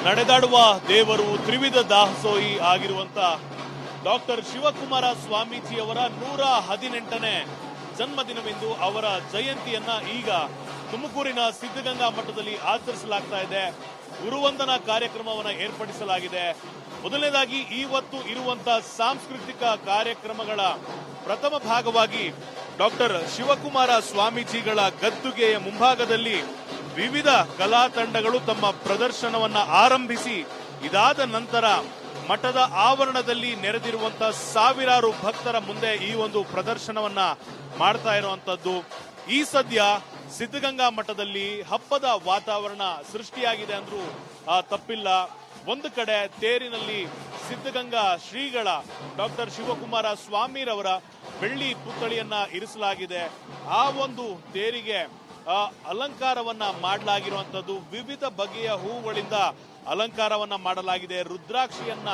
ನಡೆದಾಡುವ ದೇವರು ತ್ರಿವಿಧ ದಾಸೋಹಿ ಆಗಿರುವಂತ ಡಾಕ್ಟರ್ ಶಿವಕುಮಾರ ಸ್ವಾಮೀಜಿಯವರ 118ನೇ ಜನ್ಮದಿನವೆಂದು ಅವರ ಜಯಂತಿಯನ್ನ ಈಗ ತುಮಕೂರಿನ ಸಿದ್ಧಗಂಗಾ ಮಠದಲ್ಲಿ ಆಚರಿಸಲಾಗ್ತಾ ಇದೆ. ಗುರುವಂದನಾ ಕಾರ್ಯಕ್ರಮವನ್ನು ಏರ್ಪಡಿಸಲಾಗಿದೆ. ಮೊದಲನೇದಾಗಿ ಇವತ್ತು ಇರುವಂತಹ ಸಾಂಸ್ಕೃತಿಕ ಕಾರ್ಯಕ್ರಮಗಳ ಪ್ರಥಮ ಭಾಗವಾಗಿ ಡಾಕ್ಟರ್ ಶಿವಕುಮಾರ ಸ್ವಾಮೀಜಿಗಳ ಗದ್ದುಗೆಯ ಮುಂಭಾಗದಲ್ಲಿ ವಿವಿಧ ಕಲಾ ತಂಡಗಳು ತಮ್ಮ ಪ್ರದರ್ಶನವನ್ನ ಆರಂಭಿಸಿ ಇದಾದ ನಂತರ ಮಠದ ಆವರಣದಲ್ಲಿ ನೆರೆದಿರುವಂತಹ ಸಾವಿರಾರು ಭಕ್ತರ ಮುಂದೆ ಈ ಒಂದು ಪ್ರದರ್ಶನವನ್ನ ಮಾಡ್ತಾ ಇರುವಂತದ್ದು. ಈ ಸದ್ಯ ಸಿದ್ಧಗಂಗಾ ಮಠದಲ್ಲಿ ಹಬ್ಬದ ವಾತಾವರಣ ಸೃಷ್ಟಿಯಾಗಿದೆ ಅಂದ್ರೂ ತಪ್ಪಿಲ್ಲ. ಒಂದು ಕಡೆ ತೇರಿನಲ್ಲಿ ಸಿದ್ಧಗಂಗಾ ಶ್ರೀಗಳ ಡಾಕ್ಟರ್ ಶಿವಕುಮಾರ ಸ್ವಾಮಿರವರ ಬೆಳ್ಳಿ ಪುತ್ಥಳಿಯನ್ನ ಇರಿಸಲಾಗಿದೆ. ಆ ಒಂದು ತೇರಿಗೆ ಅಲಂಕಾರವನ್ನ ಮಾಡಲಾಗಿರುವಂತದ್ದು. ವಿವಿಧ ಬಗೆಯ ಹೂಗಳಿಂದ ಅಲಂಕಾರವನ್ನ ಮಾಡಲಾಗಿದೆ. ರುದ್ರಾಕ್ಷಿಯನ್ನ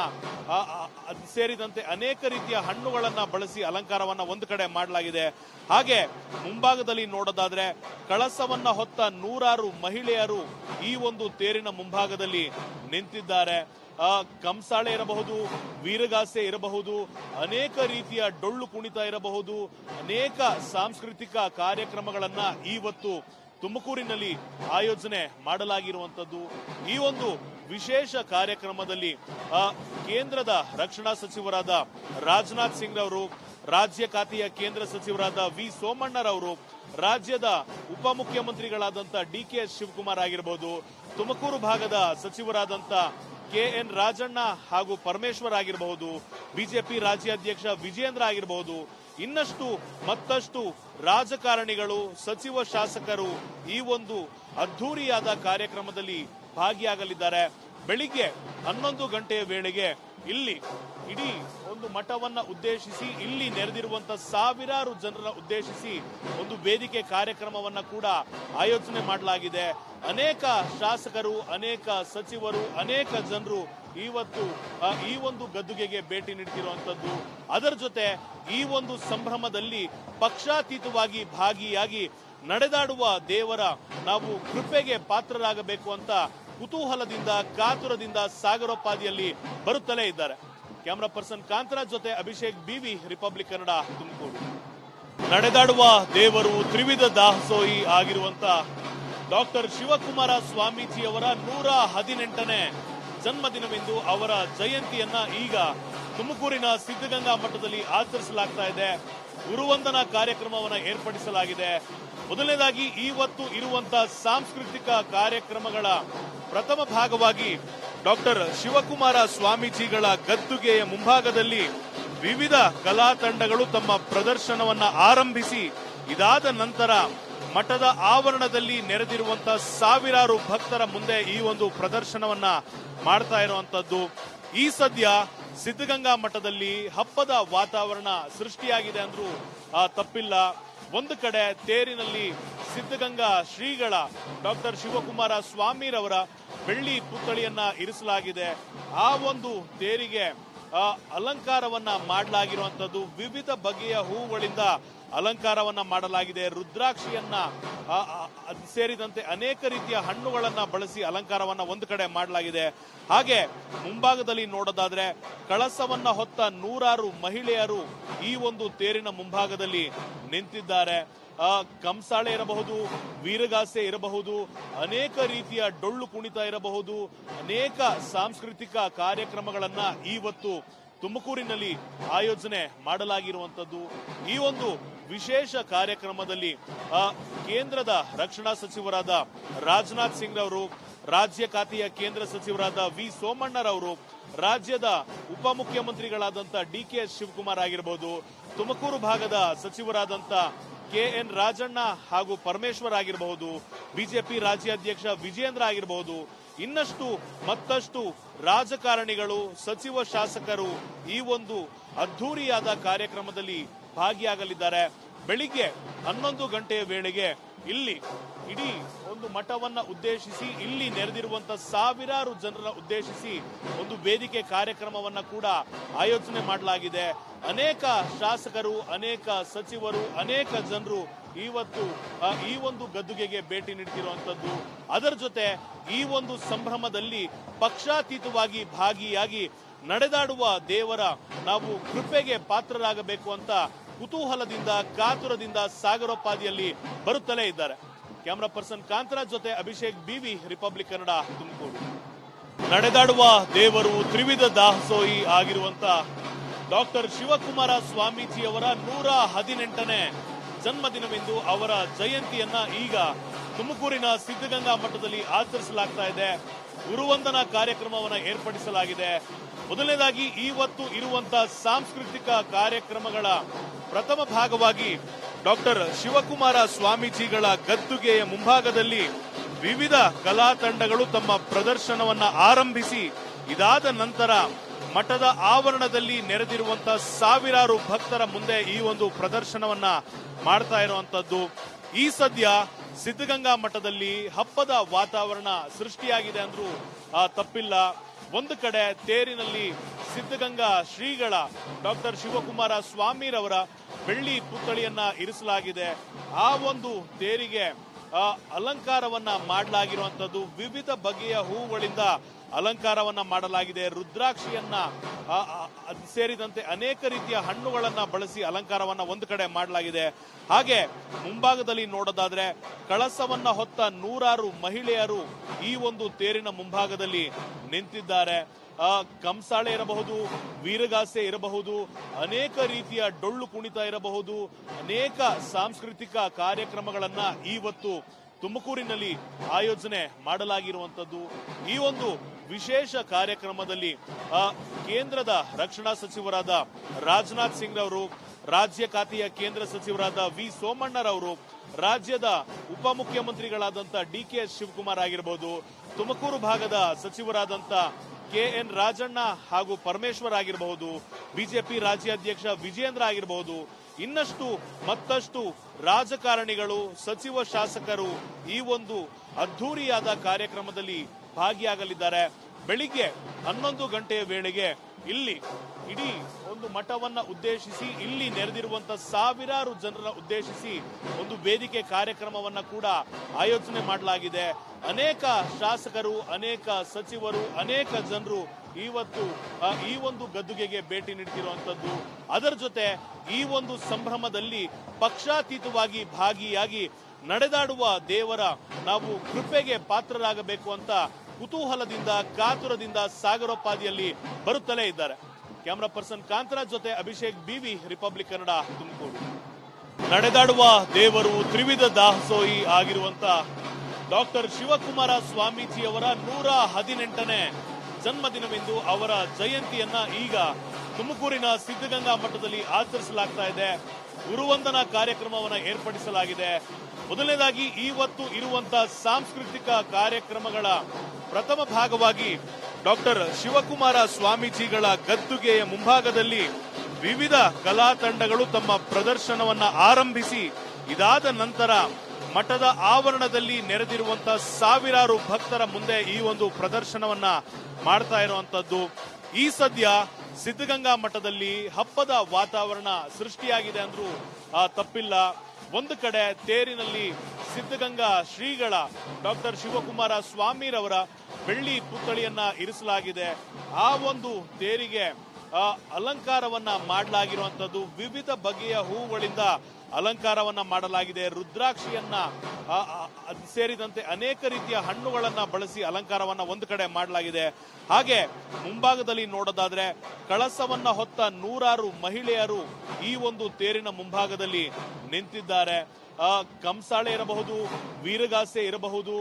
ಸೇರಿದಂತೆ ಅನೇಕ ರೀತಿಯ ಹಣ್ಣುಗಳನ್ನ ಬಳಸಿ ಅಲಂಕಾರವನ್ನ ಒಂದು ಕಡೆ ಮಾಡಲಾಗಿದೆ. ಹಾಗೆ ಮುಂಭಾಗದಲ್ಲಿ ನೋಡೋದಾದ್ರೆ ಕಳಸವನ್ನ ಹೊತ್ತ ನೂರಾರು ಮಹಿಳೆಯರು ಈ ಒಂದು ತೇರಿನ ಮುಂಭಾಗದಲ್ಲಿ ನಿಂತಿದ್ದಾರೆ. ಕಂಸಾಳೆ ಇರಬಹುದು, ವೀರಗಾಸೆ ಇರಬಹುದು, ಅನೇಕ ರೀತಿಯ ಡೊಳ್ಳು ಕುಣಿತ ಇರಬಹುದು, ಅನೇಕ ಸಾಂಸ್ಕೃತಿಕ ಕಾರ್ಯಕ್ರಮಗಳನ್ನ ಇವತ್ತು ತುಮಕೂರಿನಲ್ಲಿ ಆಯೋಜನೆ ಮಾಡಲಾಗಿರುವಂತದ್ದು. ಈ ಒಂದು ವಿಶೇಷ ಕಾರ್ಯಕ್ರಮದಲ್ಲಿ ಕೇಂದ್ರದ ರಕ್ಷಣಾ ಸಚಿವರಾದ ರಾಜನಾಥ್ ಸಿಂಗ್ ರವರು, ರಾಜ್ಯ ಖಾತೆಯ ಕೇಂದ್ರ ಸಚಿವರಾದ ವಿ ಸೋಮಣ್ಣರವರು, ರಾಜ್ಯದ ಉಪಮುಖ್ಯಮಂತ್ರಿಗಳಾದಂತ ಡಿ.ಕೆ. ಶಿವಕುಮಾರ್ ಆಗಿರಬಹುದು, ತುಮಕೂರು ಭಾಗದ ಸಚಿವರಾದಂತ ಕೆ.ಎನ್. ರಾಜಣ್ಣ ಹಾಗೂ ಪರಮೇಶ್ವರ್ ಆಗಿರಬಹುದು, ಬಿಜೆಪಿ ರಾಜ್ಯಾಧ್ಯಕ್ಷ ವಿಜಯೇಂದ್ರ ಆಗಿರಬಹುದು, ಇನ್ನಷ್ಟು ಮತ್ತಷ್ಟು ರಾಜಕಾರಣಿಗಳು, ಸಚಿವ ಶಾಸಕರು ಈ ಒಂದು ಅದ್ಧೂರಿಯಾದ ಕಾರ್ಯಕ್ರಮದಲ್ಲಿ ಭಾಗಿಯಾಗಲಿದ್ದಾರೆ. ಬೆಳಿಗ್ಗೆ 11 ಗಂಟೆಯ ವೇಳೆಗೆ ಇಲ್ಲಿ ಇಡೀ ಒಂದು ಮಠವನ್ನ ಉದ್ದೇಶಿಸಿ ಇಲ್ಲಿ ನೆರೆದಿರುವಂತಹ ಸಾವಿರಾರು ಜನರ ಉದ್ದೇಶಿಸಿ ಒಂದು ವೇದಿಕೆ ಕಾರ್ಯಕ್ರಮವನ್ನ ಕೂಡ ಆಯೋಜನೆ ಮಾಡಲಾಗಿದೆ. ಅನೇಕ ಶಾಸಕರು, ಅನೇಕ ಸಚಿವರು, ಅನೇಕ ಜನರು ಇವತ್ತು ಈ ಒಂದು ಗದ್ದುಗೆಗೆ ಭೇಟಿ ನೀಡುತ್ತಿರುವಂತದ್ದು. ಅದರ ಜೊತೆ ಈ ಒಂದು ಸಂಭ್ರಮದಲ್ಲಿ ಪಕ್ಷಾತೀತವಾಗಿ ಭಾಗಿಯಾಗಿ ನಡೆದಾಡುವ ದೇವರ ನಾವು ಕೃಪೆಗೆ ಪಾತ್ರರಾಗಬೇಕು ಅಂತ ಕುತೂಹಲದಿಂದ, ಕಾತುರದಿಂದ ಸಾಗರೋಪಾದಿಯಲ್ಲಿ ಬರುತ್ತಲೇ ಇದ್ದಾರೆ. ಕ್ಯಾಮರಾ ಪರ್ಸನ್ ಕಾಂತರಾಜ್ ಜೊತೆ ಅಭಿಷೇಕ್ ಬಿವಿ, ರಿಪಬ್ಲಿಕ್ ಕನ್ನಡ, ತುಮಕೂರು. ನಡೆದಾಡುವ ದೇವರು ತ್ರಿವಿಧ ದಾಸೋಹಿ ಆಗಿರುವಂತ ಡಾಕ್ಟರ್ ಶಿವಕುಮಾರ ಸ್ವಾಮೀಜಿಯವರ 118ನೇ ಜನ್ಮದಿನವೆಂದು ಅವರ ಜಯಂತಿಯನ್ನ ಈಗ ತುಮಕೂರಿನ ಸಿದ್ಧಗಂಗಾ ಮಠದಲ್ಲಿ ಆಚರಿಸಲಾಗ್ತಾ ಇದೆ. ಗುರುವಂದನಾ ಕಾರ್ಯಕ್ರಮವನ್ನು ಏರ್ಪಡಿಸಲಾಗಿದೆ. ಮೊದಲನೇದಾಗಿ ಇವತ್ತು ಇರುವಂತಹ ಸಾಂಸ್ಕೃತಿಕ ಕಾರ್ಯಕ್ರಮಗಳ ಪ್ರಥಮ ಭಾಗವಾಗಿ ಡಾಕ್ಟರ್ ಶಿವಕುಮಾರ ಸ್ವಾಮೀಜಿಗಳ ಗದ್ದುಗೆಯ ಮುಂಭಾಗದಲ್ಲಿ ವಿವಿಧ ಕಲಾ ತಂಡಗಳು ತಮ್ಮ ಪ್ರದರ್ಶನವನ್ನ ಆರಂಭಿಸಿ ಇದಾದ ನಂತರ ಮಠದ ಆವರಣದಲ್ಲಿ ನೆರೆದಿರುವಂತಹ ಸಾವಿರಾರು ಭಕ್ತರ ಮುಂದೆ ಈ ಒಂದು ಪ್ರದರ್ಶನವನ್ನ ಮಾಡ್ತಾ ಇರುವಂತದ್ದು. ಈ ಸದ್ಯ ಸಿದ್ಧಗಂಗಾ ಮಠದಲ್ಲಿ ಹಬ್ಬದ ವಾತಾವರಣ ಸೃಷ್ಟಿಯಾಗಿದೆ ಅಂದ್ರೂ ತಪ್ಪಿಲ್ಲ. ಒಂದು ಕಡೆ ತೇರಿನಲ್ಲಿ ಸಿದ್ಧಗಂಗಾ ಶ್ರೀಗಳ ಡಾಕ್ಟರ್ ಶಿವಕುಮಾರ ಸ್ವಾಮಿರವರ ಬೆಳ್ಳಿ ಪುತ್ಥಳಿಯನ್ನ ಇರಿಸಲಾಗಿದೆ. ಆ ಒಂದು ತೇರಿಗೆ ಅಲಂಕಾರವನ್ನ ಮಾಡಲಾಗಿರುವಂತದ್ದು. ವಿವಿಧ ಬಗೆಯ ಹೂಗಳಿಂದ ಅಲಂಕಾರವನ್ನ ಮಾಡಲಾಗಿದೆ. ರುದ್ರಾಕ್ಷಿಯನ್ನ ಸೇರಿದಂತೆ ಅನೇಕ ರೀತಿಯ ಹಣ್ಣುಗಳನ್ನ ಬಳಸಿ ಅಲಂಕಾರವನ್ನ ಒಂದು ಕಡೆ ಮಾಡಲಾಗಿದೆ. ಹಾಗೆ ಮುಂಭಾಗದಲ್ಲಿ ನೋಡೋದಾದ್ರೆ ಕಳಸವನ್ನ ಹೊತ್ತ ನೂರಾರು ಮಹಿಳೆಯರು ಈ ಒಂದು ತೇರಿನ ಮುಂಭಾಗದಲ್ಲಿ ನಿಂತಿದ್ದಾರೆ. ಕಂಸಾಳೆ ಇರಬಹುದು, ವೀರಗಾಸೆ ಇರಬಹುದು, ಅನೇಕ ರೀತಿಯ ಡೊಳ್ಳು ಕುಣಿತ ಇರಬಹುದು, ಅನೇಕ ಸಾಂಸ್ಕೃತಿಕ ಕಾರ್ಯಕ್ರಮಗಳನ್ನ ಇವತ್ತು ತುಮಕೂರಿನಲ್ಲಿ ಆಯೋಜನೆ ಮಾಡಲಾಗಿರುವಂತದ್ದು. ಈ ಒಂದು ವಿಶೇಷ ಕಾರ್ಯಕ್ರಮದಲ್ಲಿ ಕೇಂದ್ರದ ರಕ್ಷಣಾ ಸಚಿವರಾದ ರಾಜನಾಥ್ ಸಿಂಗ್ ರವರು, ರಾಜ್ಯ ಖಾತೆಯ ಕೇಂದ್ರ ಸಚಿವರಾದ ವಿ ಸೋಮಣ್ಣರವರು, ರಾಜ್ಯದ ಉಪಮುಖ್ಯಮಂತ್ರಿಗಳಾದಂತ ಡಿ.ಕೆ. ಶಿವಕುಮಾರ್ ಆಗಿರಬಹುದು, ತುಮಕೂರು ಭಾಗದ ಸಚಿವರಾದಂತ ಕೆ.ಎನ್. ರಾಜಣ್ಣ ಹಾಗೂ ಪರಮೇಶ್ವರ್ ಆಗಿರಬಹುದು, ಬಿಜೆಪಿ ರಾಜ್ಯಾಧ್ಯಕ್ಷ ವಿಜಯೇಂದ್ರ ಆಗಿರಬಹುದು, ಇನ್ನಷ್ಟು ಮತ್ತಷ್ಟು ರಾಜಕಾರಣಿಗಳು, ಸಚಿವ ಶಾಸಕರು ಈ ಒಂದು ಅದ್ಧೂರಿಯಾದ ಕಾರ್ಯಕ್ರಮದಲ್ಲಿ ಭಾಗಿಯಾಗಲಿದ್ದಾರೆ. ಬೆಳಿಗ್ಗೆ 11 ಗಂಟೆಯ ವೇಳೆಗೆ ಇಲ್ಲಿ ಇಡೀ ಒಂದು ಮಠವನ್ನ ಉದ್ದೇಶಿಸಿ ಇಲ್ಲಿ ನೆರೆದಿರುವಂತ ಸಾವಿರಾರು ಜನರ ಉದ್ದೇಶಿಸಿ ಒಂದು ವೇದಿಕೆ ಕಾರ್ಯಕ್ರಮವನ್ನ ಕೂಡ ಆಯೋಜನೆ ಮಾಡಲಾಗಿದೆ. ಅನೇಕ ಶಾಸಕರು, ಅನೇಕ ಸಚಿವರು, ಅನೇಕ ಜನರು ಇವತ್ತು ಈ ಒಂದು ಗದ್ದುಗೆಗೆ ಭೇಟಿ ನೀಡ್ತಿರುವಂತದ್ದು. ಅದರ ಜೊತೆ ಈ ಒಂದು ಸಂಭ್ರಮದಲ್ಲಿ ಪಕ್ಷಾತೀತವಾಗಿ ಭಾಗಿಯಾಗಿ ನಡೆದಾಡುವ ದೇವರ ನಾವು ಕೃಪೆಗೆ ಪಾತ್ರರಾಗಬೇಕು ಅಂತ ಕುತೂಹಲದಿಂದ, ಕಾತುರದಿಂದ ಸಾಗರೋಪಾದಿಯಲ್ಲಿ ಬರುತ್ತಲೇ ಇದ್ದಾರೆ. ಕ್ಯಾಮರಾ ಪರ್ಸನ್ ಕಾಂತರಾಜ್ ಜೊತೆ ಅಭಿಷೇಕ್, ಬಿವಿ, ರಿಪಬ್ಲಿಕ್ ಕನ್ನಡ, ತುಮಕೂರು. ನಡೆದಾಡುವ ದೇವರು, ತ್ರಿವಿಧ ದಾಸೋಹಿ ಆಗಿರುವಂತ ಡಾಕ್ಟರ್ ಶಿವಕುಮಾರ ಸ್ವಾಮೀಜಿಯವರ 118ನೇ ಜನ್ಮದಿನವೆಂದು ಅವರ ಜಯಂತಿಯನ್ನ ಈಗ ತುಮಕೂರಿನ ಸಿದ್ಧಗಂಗಾ ಮಠದಲ್ಲಿ ಆಚರಿಸಲಾಗ್ತಾ ಇದೆ. ಗುರುವಂದನಾ ಕಾರ್ಯಕ್ರಮವನ್ನು ಏರ್ಪಡಿಸಲಾಗಿದೆ. ಮೊದಲನೇದಾಗಿ ಇವತ್ತು ಇರುವಂತ ಸಾಂಸ್ಕೃತಿಕ ಕಾರ್ಯಕ್ರಮಗಳ ಪ್ರಥಮ ಭಾಗವಾಗಿ ಡಾಕ್ಟರ್ ಶಿವಕುಮಾರ ಸ್ವಾಮೀಜಿಗಳ ಗದ್ದುಗೆಯ ಮುಂಭಾಗದಲ್ಲಿ ವಿವಿಧ ಕಲಾ ತಂಡಗಳು ತಮ್ಮ ಪ್ರದರ್ಶನವನ್ನ ಆರಂಭಿಸಿ, ಇದಾದ ನಂತರ ಮಠದ ಆವರಣದಲ್ಲಿ ನೆರೆದಿರುವಂತಹ ಸಾವಿರಾರು ಭಕ್ತರ ಮುಂದೆ ಈ ಒಂದು ಪ್ರದರ್ಶನವನ್ನ ಮಾಡ್ತಾ ಇರುವಂತದ್ದು. ಈ ಸದ್ಯ ಸಿದ್ಧಗಂಗಾ ಮಠದಲ್ಲಿ ಹಬ್ಬದ ವಾತಾವರಣ ಸೃಷ್ಟಿಯಾಗಿದೆ ಅಂದ್ರೂ ತಪ್ಪಿಲ್ಲ. ಒಂದು ಕಡೆ ತೇರಿನಲ್ಲಿ ಸಿದ್ಧಗಂಗಾ ಶ್ರೀಗಳ ಡಾಕ್ಟರ್ ಶಿವಕುಮಾರ ಸ್ವಾಮಿರವರ ಬೆಳ್ಳಿ ಪುತ್ಥಳಿಯನ್ನ ಇರಿಸಲಾಗಿದೆ. ಆ ಒಂದು ತೇರಿಗೆ ಅಲಂಕಾರವನ್ನ ಮಾಡಲಾಗಿರುವಂತದ್ದು. ವಿವಿಧ ಬಗೆಯ ಹೂಗಳಿಂದ ಅಲಂಕಾರವನ್ನ ಮಾಡಲಾಗಿದೆ. ರುದ್ರಾಕ್ಷಿಯನ್ನ ಸೇರಿದಂತೆ ಅನೇಕ ರೀತಿಯ ಹಣ್ಣುಗಳನ್ನ ಬಳಸಿ ಅಲಂಕಾರವನ್ನ ಒಂದು ಕಡೆ ಮಾಡಲಾಗಿದೆ. ಹಾಗೆ ಮುಂಭಾಗದಲ್ಲಿ ನೋಡೋದಾದ್ರೆ ಕಳಸವನ್ನ ಹೊತ್ತ ನೂರಾರು ಮಹಿಳೆಯರು ಈ ಒಂದು ತೇರಿನ ಮುಂಭಾಗದಲ್ಲಿ ನಿಂತಿದ್ದಾರೆ. ಕಂಸಾಳೆ ಇರಬಹುದು, ವೀರಗಾಸೆ ಇರಬಹುದು, ಅನೇಕ ರೀತಿಯ ಡೊಳ್ಳು ಕುಣಿತ ಇರಬಹುದು, ಅನೇಕ ಸಾಂಸ್ಕೃತಿಕ ಕಾರ್ಯಕ್ರಮಗಳನ್ನ ಇವತ್ತು ತುಮಕೂರಿನಲ್ಲಿ ಆಯೋಜನೆ ಮಾಡಲಾಗಿರುವಂತದ್ದು. ಈ ಒಂದು ವಿಶೇಷ ಕಾರ್ಯಕ್ರಮದಲ್ಲಿ ಕೇಂದ್ರದ ರಕ್ಷಣಾ ಸಚಿವರಾದ ರಾಜನಾಥ್ ಸಿಂಗ್ ರವರು, ರಾಜ್ಯ ಖಾತೆಯ ಕೇಂದ್ರ ಸಚಿವರಾದ ವಿ ಸೋಮಣ್ಣರವರು, ರಾಜ್ಯದ ಉಪಮುಖ್ಯಮಂತ್ರಿಗಳಾದಂತ ಡಿ.ಕೆ. ಶಿವಕುಮಾರ್ ಆಗಿರಬಹುದು, ತುಮಕೂರು ಭಾಗದ ಸಚಿವರಾದಂತ ಕೆ.ಎನ್. ರಾಜಣ್ಣ ಹಾಗೂ ಪರಮೇಶ್ವರ್ ಆಗಿರಬಹುದು, ಬಿಜೆಪಿ ರಾಜ್ಯಾಧ್ಯಕ್ಷ ವಿಜಯೇಂದ್ರ ಆಗಿರಬಹುದು, ಇನ್ನಷ್ಟು ಮತ್ತಷ್ಟು ರಾಜಕಾರಣಿಗಳು, ಸಚಿವ ಶಾಸಕರು ಈ ಒಂದು ಅದ್ಧೂರಿಯಾದ ಕಾರ್ಯಕ್ರಮದಲ್ಲಿ ಭಾಗಿಯಾಗಲಿದ್ದಾರೆ. ಬೆಳಿಗ್ಗೆ 11 ಗಂಟೆಯ ವೇಳೆಗೆ ಇಲ್ಲಿ ಇಡೀ ಒಂದು ಮಠವನ್ನ ಉದ್ದೇಶಿಸಿ ಇಲ್ಲಿ ನೆರೆದಿರುವಂತಹ ಸಾವಿರಾರು ಜನರ ಉದ್ದೇಶಿಸಿ ಒಂದು ವೇದಿಕೆ ಕಾರ್ಯಕ್ರಮವನ್ನ ಕೂಡ ಆಯೋಜನೆ ಮಾಡಲಾಗಿದೆ. ಅನೇಕ ಶಾಸಕರು, ಅನೇಕ ಸಚಿವರು, ಅನೇಕ ಜನರು ಇವತ್ತು ಈ ಒಂದು ಗದ್ದುಗೆಗೆ ಭೇಟಿ ನೀಡ್ತಿರುವಂತದ್ದು. ಅದರ ಜೊತೆ ಈ ಒಂದು ಸಂಭ್ರಮದಲ್ಲಿ ಪಕ್ಷಾತೀತವಾಗಿ ಭಾಗಿಯಾಗಿ ನಡೆದಾಡುವ ದೇವರ ನಾವು ಕೃಪೆಗೆ ಪಾತ್ರರಾಗಬೇಕು ಅಂತ ಕುತೂಹಲದಿಂದ, ಕಾತುರದಿಂದ ಸಾಗರೋಪಾದಿಯಲ್ಲಿ ಬರುತ್ತಲೇ ಇದ್ದಾರೆ. ಕ್ಯಾಮರಾ ಪರ್ಸನ್ ಕಾಂತರಾಜ್ ಜೊತೆ ಅಭಿಷೇಕ್, ಬಿವಿ, ರಿಪಬ್ಲಿಕ್ ಕನ್ನಡ, ತುಮಕೂರು. ನಡೆದಾಡುವ ದೇವರು, ತ್ರಿವಿಧ ದಾಸೋಹಿ ಆಗಿರುವಂತ ಡಾಕ್ಟರ್ ಶಿವಕುಮಾರ ಸ್ವಾಮೀಜಿಯವರ 118ನೇ ಜನ್ಮದಿನವೆಂದು ಅವರ ಜಯಂತಿಯನ್ನ ಈಗ ತುಮಕೂರಿನ ಸಿದ್ಧಗಂಗಾ ಮಠದಲ್ಲಿ ಆಚರಿಸಲಾಗ್ತಾ ಇದೆ. ಗುರುವಂದನಾ ಕಾರ್ಯಕ್ರಮವನ್ನು ಏರ್ಪಡಿಸಲಾಗಿದೆ. ಮೊದಲನೇದಾಗಿ ಇವತ್ತು ಇರುವಂತಹ ಸಾಂಸ್ಕೃತಿಕ ಕಾರ್ಯಕ್ರಮಗಳ ಪ್ರಥಮ ಭಾಗವಾಗಿ ಡಾಕ್ಟರ್ ಶಿವಕುಮಾರ ಸ್ವಾಮೀಜಿಗಳ ಗದ್ದುಗೆಯ ಮುಂಭಾಗದಲ್ಲಿ ವಿವಿಧ ಕಲಾ ತಂಡಗಳು ತಮ್ಮ ಪ್ರದರ್ಶನವನ್ನ ಆರಂಭಿಸಿ, ಇದಾದ ನಂತರ ಮಠದ ಆವರಣದಲ್ಲಿ ನೆರೆದಿರುವಂತಹ ಸಾವಿರಾರು ಭಕ್ತರ ಮುಂದೆ ಈ ಒಂದು ಪ್ರದರ್ಶನವನ್ನ ಮಾಡ್ತಾ ಇರುವಂತದ್ದು. ಈ ಸದ್ಯ ಸಿದ್ಧಗಂಗಾ ಮಠದಲ್ಲಿ ಹಬ್ಬದ ವಾತಾವರಣ ಸೃಷ್ಟಿಯಾಗಿದೆ ಅಂದ್ರೂ ತಪ್ಪಿಲ್ಲ. ಒಂದು ಕಡೆ ತೇರಿನಲ್ಲಿ ಸಿದ್ಧಗಂಗಾ ಶ್ರೀಗಳ ಡಾಕ್ಟರ್ ಶಿವಕುಮಾರ ಸ್ವಾಮಿರವರ ಬೆಳ್ಳಿ ಪುತ್ಥಳಿಯನ್ನ ಇರಿಸಲಾಗಿದೆ. ಆ ಒಂದು ತೇರಿಗೆ ಅಲಂಕಾರವನ್ನ ಮಾಡಲಾಗಿರುವಂತದ್ದು. ವಿವಿಧ ಬಗೆಯ ಹೂಗಳಿಂದ ಅಲಂಕಾರವನ್ನ ಮಾಡಲಾಗಿದೆ. ರುದ್ರಾಕ್ಷಿಯನ್ನ ಸೇರಿದಂತೆ ಅನೇಕ ರೀತಿಯ ಹಣ್ಣುಗಳನ್ನ ಬಳಸಿ ಅಲಂಕಾರವನ್ನ ಒಂದು ಕಡೆ ಮಾಡಲಾಗಿದೆ. ಹಾಗೆ ಮುಂಭಾಗದಲ್ಲಿ ನೋಡೋದಾದ್ರೆ ಕಳಸವನ್ನ ಹೊತ್ತ ನೂರಾರು ಮಹಿಳೆಯರು ಈ ಒಂದು ತೇರಿನ ಮುಂಭಾಗದಲ್ಲಿ ನಿಂತಿದ್ದಾರೆ. ಕಂಸಾಳೆ ಇರಬಹುದು, ವೀರಗಾಸೆ ಇರಬಹುದು,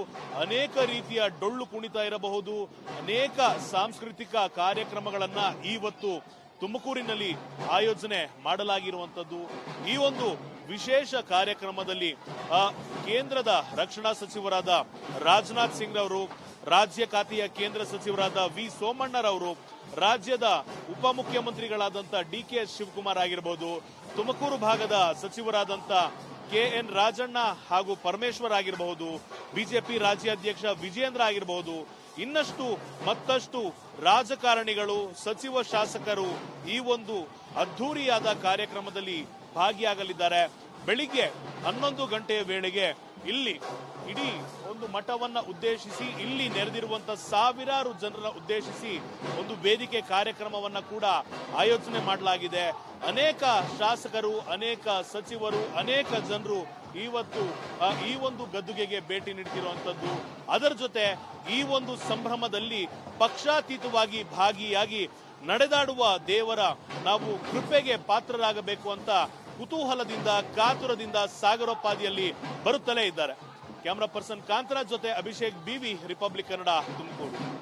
ಅನೇಕ ರೀತಿಯ ಡೊಳ್ಳು ಕುಣಿತ ಇರಬಹುದು, ಅನೇಕ ಸಾಂಸ್ಕೃತಿಕ ಕಾರ್ಯಕ್ರಮಗಳನ್ನ ಇವತ್ತು ತುಮಕೂರಿನಲ್ಲಿ ಆಯೋಜನೆ ಮಾಡಲಾಗಿರುವಂತದ್ದು. ಈ ಒಂದು ವಿಶೇಷ ಕಾರ್ಯಕ್ರಮದಲ್ಲಿ ಕೇಂದ್ರದ ರಕ್ಷಣಾ ಸಚಿವರಾದ ರಾಜನಾಥ್ ಸಿಂಗ್ ರವರು, ರಾಜ್ಯ ಖಾತೆಯ ಕೇಂದ್ರ ಸಚಿವರಾದ ವಿ ಸೋಮಣ್ಣರವರು, ರಾಜ್ಯದ ಉಪಮುಖ್ಯಮಂತ್ರಿಗಳಾದಂಥ ಡಿ.ಕೆ. ಶಿವಕುಮಾರ್ ಆಗಿರಬಹುದು, ತುಮಕೂರು ಭಾಗದ ಸಚಿವರಾದಂಥ ಕೆ.ಎನ್. ರಾಜಣ್ಣ ಹಾಗೂ ಪರಮೇಶ್ವರ್ ಆಗಿರಬಹುದು, ಬಿಜೆಪಿ ರಾಜ್ಯಾಧ್ಯಕ್ಷ ವಿಜಯೇಂದ್ರ ಆಗಿರಬಹುದು, ಇನ್ನಷ್ಟು ಮತ್ತಷ್ಟು ರಾಜಕಾರಣಿಗಳು, ಸಚಿವ ಶಾಸಕರು ಈ ಒಂದು ಅದ್ಧೂರಿಯಾದ ಕಾರ್ಯಕ್ರಮದಲ್ಲಿ ಭಾಗಿಯಾಗಲಿದ್ದಾರೆ. ಬೆಳಿಗ್ಗೆ 11 ಗಂಟೆಯ ವೇಳೆಗೆ ಇಲ್ಲಿ ಇಡೀ ಒಂದು ಮಠವನ್ನ ಉದ್ದೇಶಿಸಿ ಇಲ್ಲಿ ನೆರೆದಿರುವಂತಹ ಸಾವಿರಾರು ಜನರ ಉದ್ದೇಶಿಸಿ ಒಂದು ವೇದಿಕೆ ಕಾರ್ಯಕ್ರಮವನ್ನ ಕೂಡ ಆಯೋಜನೆ ಮಾಡಲಾಗಿದೆ. ಅನೇಕ ಶಾಸಕರು, ಅನೇಕ ಸಚಿವರು, ಅನೇಕ ಜನರು ಇವತ್ತು ಈ ಒಂದು ಗದ್ದುಗೆಗೆ ಭೇಟಿ ನೀಡುತ್ತಿರುವಂತದ್ದು. ಅದರ ಜೊತೆ ಈ ಒಂದು ಸಂಭ್ರಮದಲ್ಲಿ ಪಕ್ಷಾತೀತವಾಗಿ ಭಾಗಿಯಾಗಿ ನಡೆದಾಡುವ ದೇವರ ನಾವು ಕೃಪೆಗೆ ಪಾತ್ರರಾಗಬೇಕು ಅಂತ ಕುತೂಹಲದಿಂದ, ಕಾತುರದಿಂದ ಸಾಗರೋಪಾದಿಯಲ್ಲಿ ಬರುತ್ತಲೇ ಇದ್ದಾರೆ. ಕ್ಯಾಮರಾ ಪರ್ಸನ್ ಕಾಂತರಾಜ್ ಜೊತೆ ಅಭಿಷೇಕ್ ಬಿವಿ, ರಿಪಬ್ಲಿಕ್ ಕನ್ನಡ, ತುಮಕೂರು.